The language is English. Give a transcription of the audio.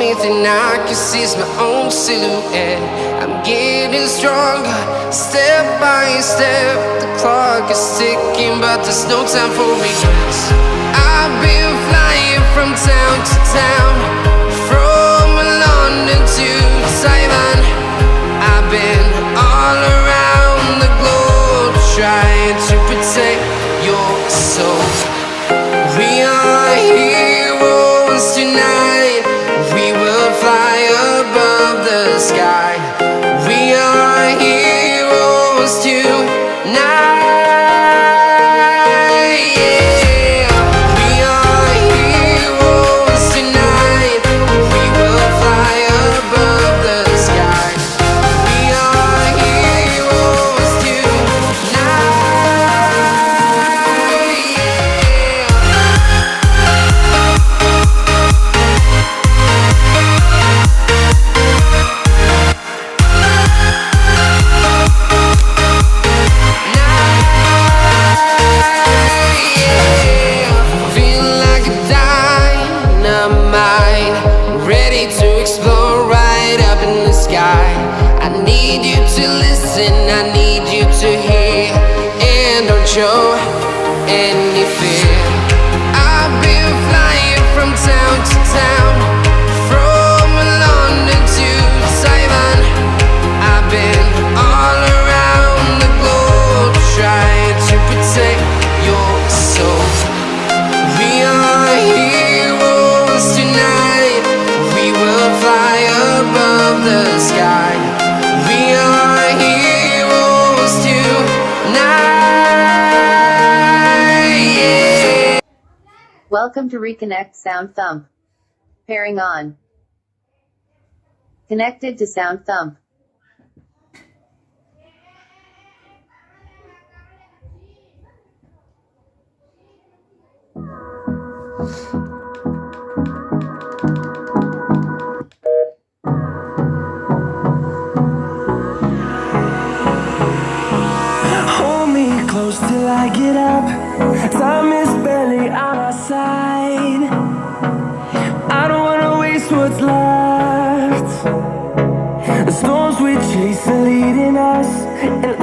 only thing I can see is my own silhouette. I'm getting stronger, step by step. The clock is ticking, but there's no time for regrets. I've been flying from town to town, from London to Taiwan. I've been all around the globe, trying to protect your soul. We are heroes tonight. We will fly above the sky. We are heroes tonight. Yeah. We are heroes tonight. We will fly above the sky. We are heroes tonight. Feeling like a dynamite, ready to explode right up in the sky. I need you to listen, I need you to hear, and don't show any fear. I've been flying from town to town, from London to Taiwan. I've been all around the globe, trying to protect your soul. We are heroes tonight. We will fly above the sky. We are heroes tonight. Yeah. Welcome to Reconnect Sound Thump. Pairing on. Connected to Sound Thump. Hold me close till I get up. Time is barely on our side. I don't wanna waste what's left. The storms we chase are leading us, and